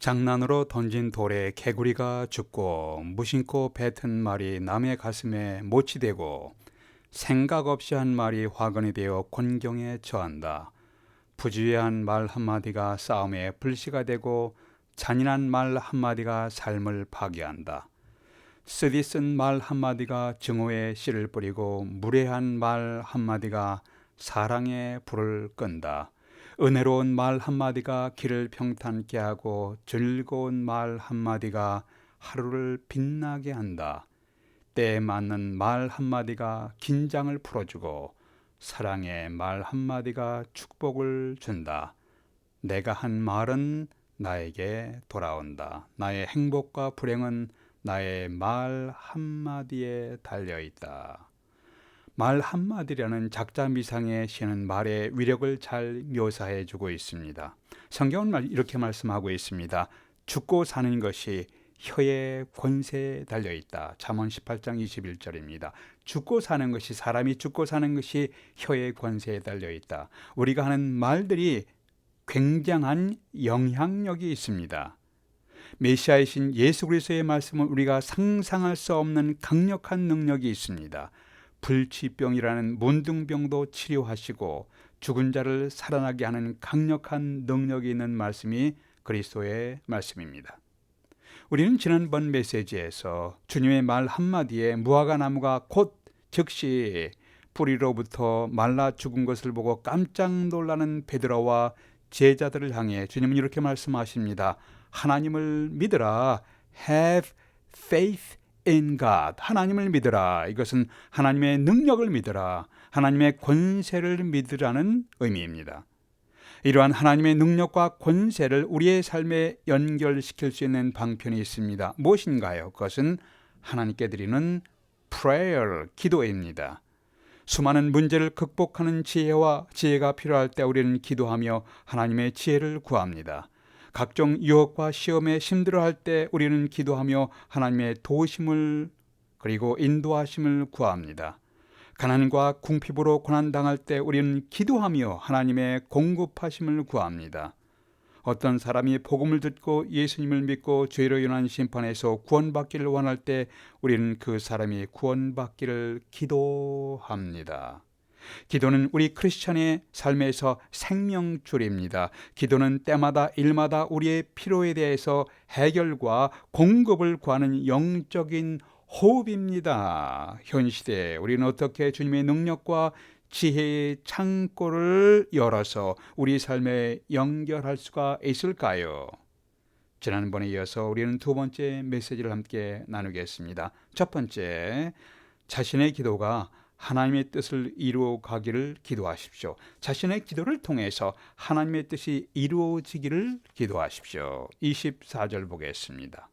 장난으로 던진 돌에 개구리가 죽고 무심코 뱉은 말이 남의 가슴에 못이 되고 생각 없이 한 말이 화근이 되어 곤경에 처한다. 부주의한 말 한마디가 싸움의 불씨가 되고 잔인한 말 한마디가 삶을 파괴한다. 쓰디쓴 말 한마디가 증오의 씨를 뿌리고 무례한 말 한마디가 사랑의 불을 끈다. 은혜로운 말 한마디가 길을 평탄케 하고 즐거운 말 한마디가 하루를 빛나게 한다. 때에 맞는 말 한마디가 긴장을 풀어주고 사랑의 말 한마디가 축복을 준다. 내가 한 말은 나에게 돌아온다. 나의 행복과 불행은 나의 말 한마디에 달려있다. 말 한마디라는 작자미상의 시는 말의 위력을 잘 묘사해주고 있습니다. 성경은 이렇게 말씀하고 있습니다. 죽고 사는 것이 혀의 권세에 달려있다. 잠언 18장 21절입니다. 죽고 사는 것이, 사람이 죽고 사는 것이 혀의 권세에 달려있다. 우리가 하는 말들이 굉장한 영향력이 있습니다. 메시아이신 예수 그리스도의 말씀은 우리가 상상할 수 없는 강력한 능력이 있습니다. 불치병이라는 문둥병도 치료하시고 죽은 자를 살아나게 하는 강력한 능력이 있는 말씀이 그리스도의 말씀입니다. 우리는 지난번 메시지에서 주님의 말 한마디에 무화과 나무가 곧 즉시 뿌리로부터 말라 죽은 것을 보고 깜짝 놀라는 베드로와 제자들을 향해 주님은 이렇게 말씀하십니다. 하나님을 믿으라. Have faith in God. 하나님을 믿으라. 이것은 하나님의 능력을 믿으라. 하나님의 권세를 믿으라는 의미입니다. 이러한 하나님의 능력과 권세를 우리의 삶에 연결시킬 수 있는 방편이 있습니다. 무엇인가요? 그것은 하나님께 드리는 prayer, 기도입니다. 수많은 문제를 극복하는 지혜가 필요할 때 우리는 기도하며 하나님의 지혜를 구합니다. 각종 유혹과 시험에 힘들어할 때 우리는 기도하며 하나님의 도우심을 그리고 인도하심을 구합니다. 가난과 궁핍으로 고난당할 때 우리는 기도하며 하나님의 공급하심을 구합니다. 어떤 사람이 복음을 듣고 예수님을 믿고 죄로 인한 심판에서 구원받기를 원할 때 우리는 그 사람이 구원받기를 기도합니다. 기도는 우리 크리스천의 삶에서 생명줄입니다. 기도는 때마다 일마다 우리의 필요에 대해서 해결과 공급을 구하는 영적인 호흡입니다. 현 시대에 우리는 어떻게 주님의 능력과 지혜의 창고를 열어서 우리 삶에 연결할 수가 있을까요? 지난번에 이어서 우리는 두 번째 메시지를 함께 나누겠습니다. 첫 번째, 자신의 기도가 하나님의 뜻을 이루어 가기를 기도하십시오. 자신의 기도를 통해서 하나님의 뜻이 이루어지기를 기도하십시오. 24절 보겠습니다.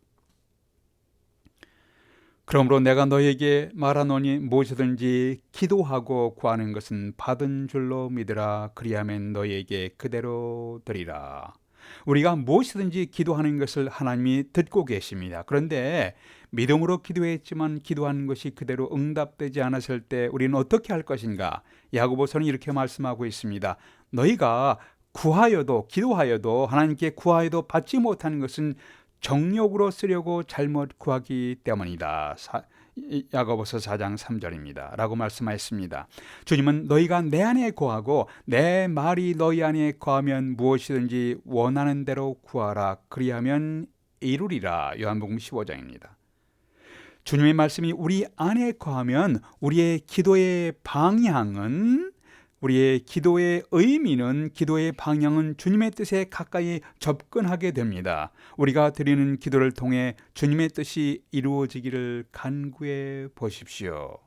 그러므로 내가 너에게 말하노니 무엇이든지 기도하고 구하는 것은 받은 줄로 믿으라. 그리하면 너에게 그대로 되리라. 우리가 무엇이든지 기도하는 것을 하나님이 듣고 계십니다. 그런데 믿음으로 기도했지만 기도하는 것이 그대로 응답되지 않았을 때 우리는 어떻게 할 것인가? 야고보서는 이렇게 말씀하고 있습니다. 너희가 구하여도, 기도하여도, 하나님께 구하여도 받지 못하는 것은 정욕으로 쓰려고 잘못 구하기 때문이다. 야고보서 4장 3절입니다. 라고 말씀하셨습니다. 주님은 너희가 내 안에 거하고 내 말이 너희 안에 거하면 무엇이든지 원하는 대로 구하라. 그리하면 이루리라. 요한복음 15장입니다. 주님의 말씀이 우리 안에 거하면 우리의 기도의 방향은, 우리의 기도의 의미는, 기도의 방향은 주님의 뜻에 가까이 접근하게 됩니다. 우리가 드리는 기도를 통해 주님의 뜻이 이루어지기를 간구해 보십시오.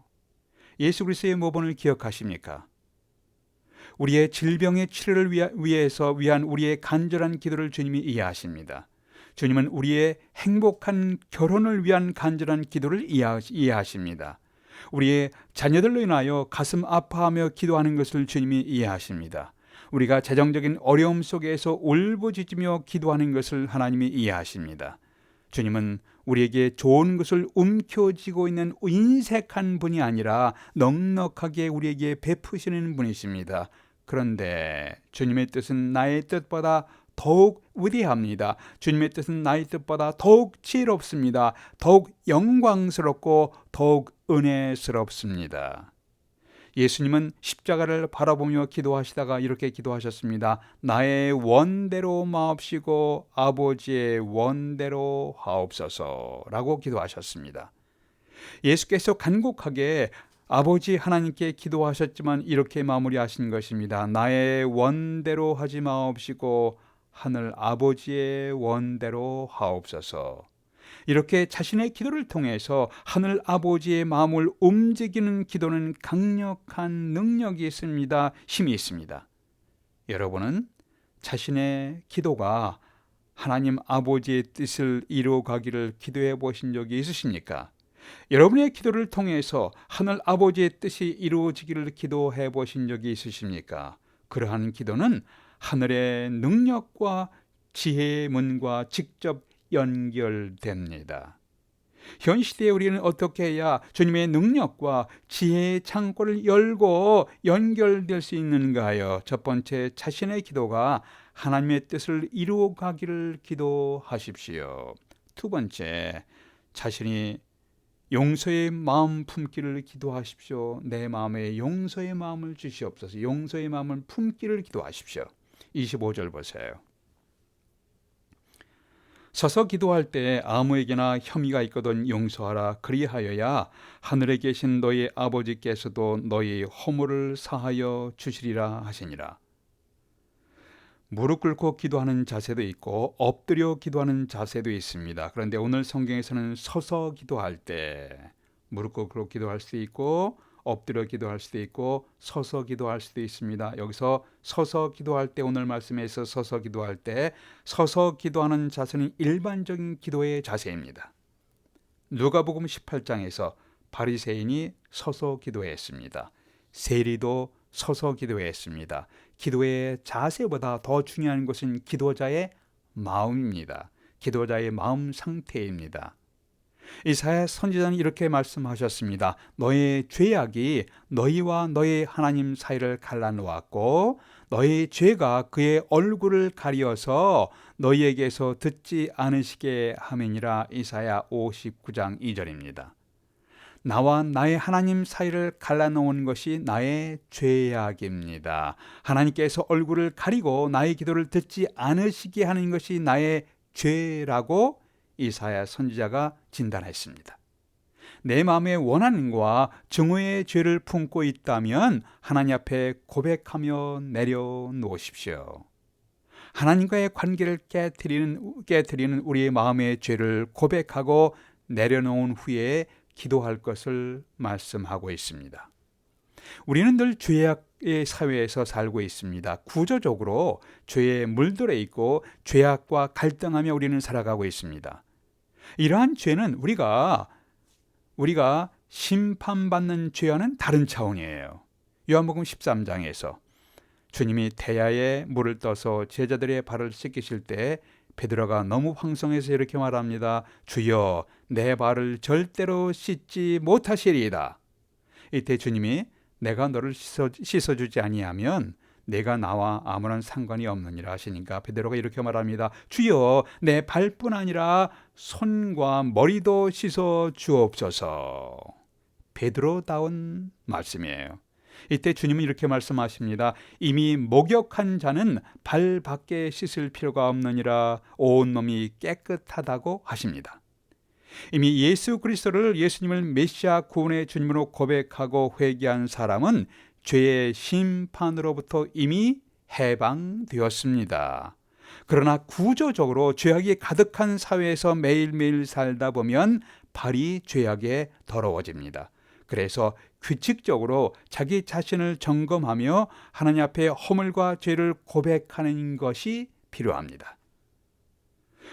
예수 그리스도의 모본을 기억하십니까? 우리의 질병의 치료를 위한 우리의 간절한 기도를 주님이 이해하십니다. 주님은 우리의 행복한 결혼을 위한 간절한 기도를 이해하십니다. 우리의 자녀들로 인하여 가슴 아파하며 기도하는 것을 주님이 이해하십니다. 우리가 재정적인 어려움 속에서 울부짖으며 기도하는 것을 하나님이 이해하십니다. 주님은 우리에게 좋은 것을 움켜쥐고 있는 인색한 분이 아니라 넉넉하게 우리에게 베푸시는 분이십니다. 그런데 주님의 뜻은 나의 뜻보다 더욱 위대합니다. 주님의 뜻은 나의 뜻보다 더욱 지혜롭습니다. 더욱 영광스럽고 더욱 은혜스럽습니다. 예수님은 십자가를 바라보며 기도하시다가 이렇게 기도하셨습니다. 나의 원대로 마옵시고 아버지의 원대로 하옵소서라고 기도하셨습니다. 예수께서 간곡하게 아버지 하나님께 기도하셨지만 이렇게 마무리하신 것입니다. 나의 원대로 하지 마옵시고 하늘 아버지의 원대로 하옵소서. 이렇게 자신의 기도를 통해서 하늘 아버지의 마음을 움직이는 기도는 강력한 능력이 있습니다. 힘이 있습니다. 여러분은 자신의 기도가 하나님 아버지의 뜻을 이루어가기를 기도해 보신 적이 있으십니까? 여러분의 기도를 통해서 하늘 아버지의 뜻이 이루어지기를 기도해 보신 적이 있으십니까? 그러한 기도는 하늘의 능력과 지혜의 문과 직접 연결됩니다. 현 시대에 우리는 어떻게 해야 주님의 능력과 지혜의 창고를 열고 연결될 수 있는가요? 첫 번째, 자신의 기도가 하나님의 뜻을 이루어가기를 기도하십시오. 두 번째, 자신이 용서의 마음 품기를 기도하십시오. 내 마음에 용서의 마음을 주시옵소서. 용서의 마음을 품기를 기도하십시오. 25절 보세요. 서서 기도할 때 아무에게나 혐의가 있거든 용서하라. 그리하여야 하늘에 계신 너희 아버지께서도 너희 허물을 사하여 주시리라 하시니라. 무릎 꿇고 기도하는 자세도 있고 엎드려 기도하는 자세도 있습니다. 그런데 오늘 성경에서는 서서 기도할 때 무릎 꿇고 기도할 수도 있고 엎드려 기도할 수도 있고 서서 기도할 수도 있습니다. 여기서 서서 기도할 때, 오늘 말씀에서 서서 기도할 때 서서 기도하는 자세는 일반적인 기도의 자세입니다. 누가복음 18장에서 바리새인이 서서 기도했습니다. 세리도 서서 기도했습니다. 기도의 자세보다 더 중요한 것은 기도자의 마음입니다. 기도자의 마음 상태입니다. 이사야 선지자는 이렇게 말씀하셨습니다. 너의 죄악이 너희와 너희 하나님 사이를 갈라놓았고 너희 죄가 그의 얼굴을 가리어서 너희에게서 듣지 않으시게 함이니라. 이사야 59장 2절입니다. 나와 나의 하나님 사이를 갈라놓은 것이 나의 죄악입니다. 하나님께서 얼굴을 가리고 나의 기도를 듣지 않으시게 하는 것이 나의 죄라고 이사야 선지자가 진단했습니다. 내 마음에 원한과 증오의 죄를 품고 있다면 하나님 앞에 고백하며 내려놓으십시오. 하나님과의 관계를 깨트리는 우리의 마음의 죄를 고백하고 내려놓은 후에 기도할 것을 말씀하고 있습니다. 우리는 늘 죄악의 사회에서 살고 있습니다. 구조적으로 죄에 물들어 있고 죄악과 갈등하며 우리는 살아가고 있습니다. 이러한 죄는 우리가 심판받는 죄와는 다른 차원이에요. 요한복음 13장에서 주님이 태야에 물을 떠서 제자들의 발을 씻기실 때 베드로가 너무 황송해서 이렇게 말합니다. 주여, 내 발을 절대로 씻지 못하시리이다. 이때 주님이 내가 너를 씻어주지 아니하면 내가 나와 아무런 상관이 없느니라 하시니까 베드로가 이렇게 말합니다. 주여, 내 발뿐 아니라 손과 머리도 씻어 주옵소서. 베드로다운 말씀이에요. 이때 주님은 이렇게 말씀하십니다. 이미 목욕한 자는 발밖에 씻을 필요가 없느니라. 온몸이 깨끗하다고 하십니다. 이미 예수 그리스도를, 예수님을 메시아 구원의 주님으로 고백하고 회개한 사람은 죄의 심판으로부터 이미 해방되었습니다. 그러나 구조적으로 죄악이 가득한 사회에서 매일매일 살다 보면 발이 죄악에 더러워집니다. 그래서 규칙적으로 자기 자신을 점검하며 하나님 앞에 허물과 죄를 고백하는 것이 필요합니다.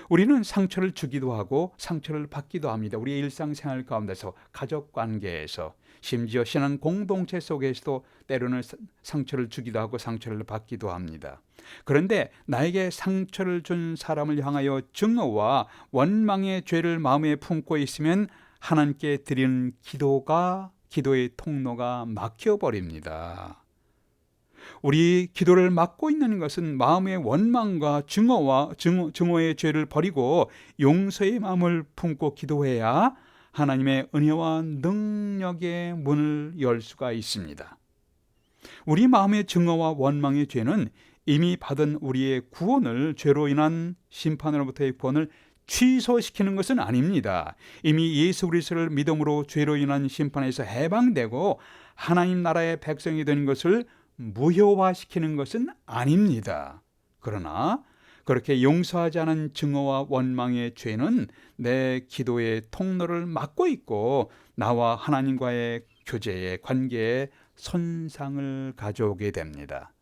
우리는 상처를 주기도 하고 상처를 받기도 합니다. 우리의 일상생활 가운데서, 가족 관계에서, 심지어 신앙 공동체 속에서도 때로는 상처를 주기도 하고 상처를 받기도 합니다. 그런데 나에게 상처를 준 사람을 향하여 증오와 원망의 죄를 마음에 품고 있으면 하나님께 드리는 기도의 통로가 막혀버립니다. 우리 기도를 막고 있는 것은 마음의 원망과 증오의 죄를 버리고 용서의 마음을 품고 기도해야 하나님의 은혜와 능력의 문을 열 수가 있습니다. 우리 마음의 증오와 원망의 죄는 이미 받은 우리의 구원을, 죄로 인한 심판으로부터의 구원을 취소시키는 것은 아닙니다. 이미 예수 그리스도를 믿음으로 죄로 인한 심판에서 해방되고 하나님 나라의 백성이 되는 것을 무효화시키는 것은 아닙니다. 그러나 그렇게 용서하지 않은 증오와 원망의 죄는 내 기도의 통로를 막고 있고 나와 하나님과의 교제의 관계에 손상을 가져오게 됩니다.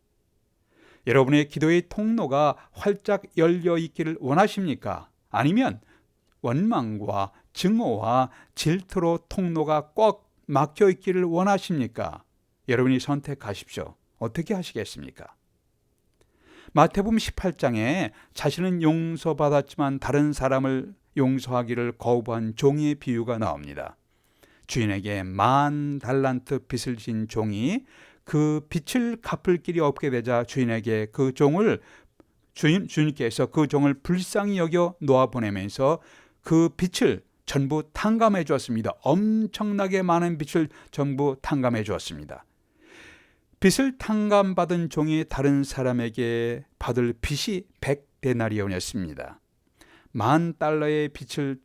여러분의 기도의 통로가 활짝 열려 있기를 원하십니까? 아니면 원망과 증오와 질투로 통로가 꽉 막혀 있기를 원하십니까? 여러분이 선택하십시오. 어떻게 하시겠습니까? 마태복음 18장에 자신은 용서받았지만 다른 사람을 용서하기를 거부한 종의 비유가 나옵니다. 주인에게 10,000달란트 빚을 진 종이 그 빚을 갚을 길이 없게 되자 주인께서 그 종을 불쌍히 여겨 놓아보내면서 그 빚을 전부 탕감해 주었습니다. 엄청나게 많은 빚을 전부 탕감해 주었습니다. 빚을 탕감받은 종이 다른 사람에게 받을 빚이 100데나리온이었습니다. 10,000달러의 빚을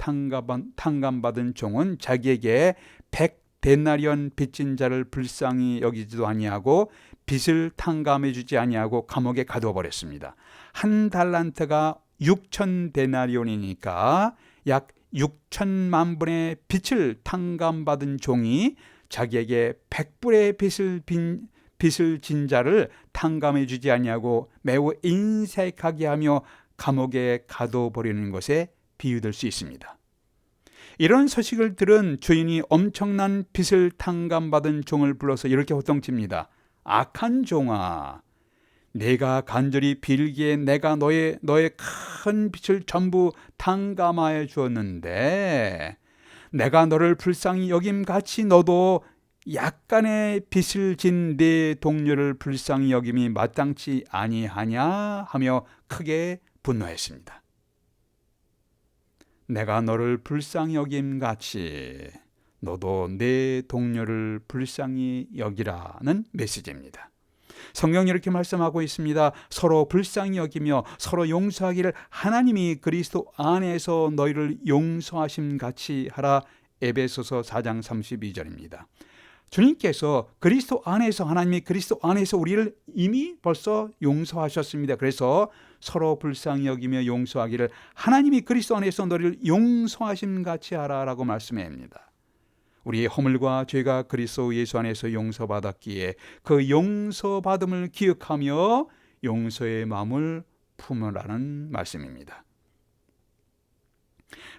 탕감받은 종은 자기에게 100데나리온 빚진 자를 불쌍히 여기지도 아니하고 빚을 탕감해 주지 아니하고 감옥에 가둬버렸습니다. 한 달란트가 6,000데나리온이니까 약 6천만 분의 빚을 탕감받은 종이 자기에게 100불의 빚을 진 자를 탕감해 주지 아니하고 매우 인색하게 하며 감옥에 가둬버리는 것에 비유될 수 있습니다. 이런 소식을 들은 주인이 엄청난 빚을 탕감받은 종을 불러서 이렇게 호통칩니다. 악한 종아, 내가 간절히 빌기에 내가 너의 큰 빚을 전부 탕감하여 주었는데 내가 너를 불쌍히 여김같이 너도 약간의 빚을 진 네 동료를 불쌍히 여김이 마땅치 아니하냐 하며 크게 분노했습니다. 내가 너를 불쌍히 여김같이 너도 네 동료를 불쌍히 여기라는 메시지입니다. 성경이 이렇게 말씀하고 있습니다. 서로 불쌍히 여기며 서로 용서하기를 하나님이 그리스도 안에서 너희를 용서하심 같이 하라. 에베소서 4장 32절입니다. 주님께서 그리스도 안에서, 하나님이 그리스도 안에서 우리를 이미 벌써 용서하셨습니다. 그래서 서로 불쌍히 여기며 용서하기를 하나님이 그리스도 안에서 너희를 용서하심 같이 하라라고 말씀합니다. 우리의 허물과 죄가 그리스도 예수 안에서 용서받았기에 그 용서받음을 기억하며 용서의 마음을 품으라는 말씀입니다.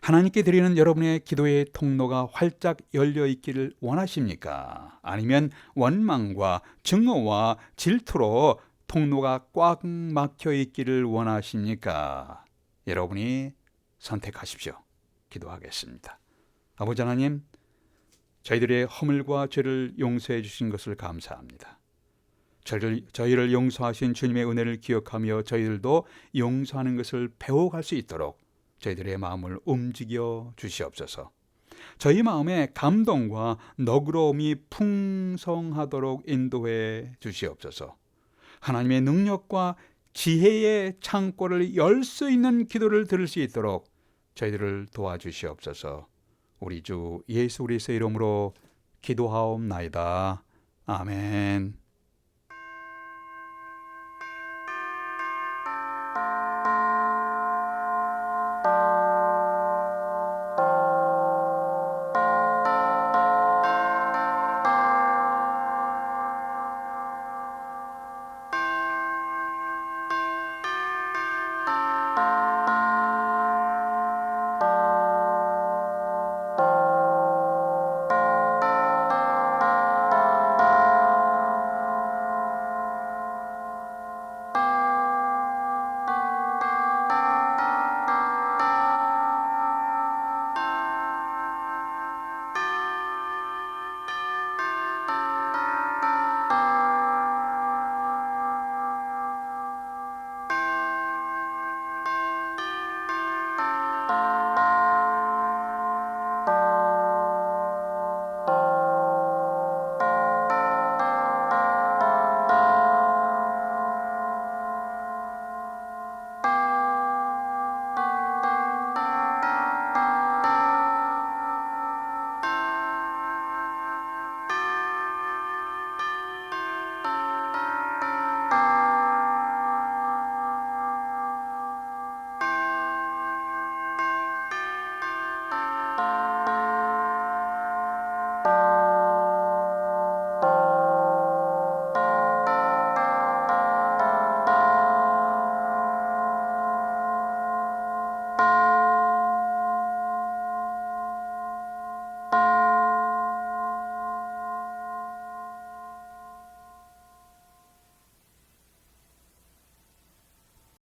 하나님께 드리는 여러분의 기도의 통로가 활짝 열려 있기를 원하십니까? 아니면 원망과 증오와 질투로 통로가 꽉 막혀 있기를 원하십니까? 여러분이 선택하십시오. 기도하겠습니다. 아버지 하나님, 저희들의 허물과 죄를 용서해 주신 것을 감사합니다. 저희를 용서하신 주님의 은혜를 기억하며 저희들도 용서하는 것을 배워갈 수 있도록 저희들의 마음을 움직여 주시옵소서. 저희 마음에 감동과 너그러움이 풍성하도록 인도해 주시옵소서. 하나님의 능력과 지혜의 창고를 열 수 있는 기도를 들을 수 있도록 저희들을 도와주시옵소서. 우리 주 예수 그리스도의 이름으로 기도하옵나이다. 아멘.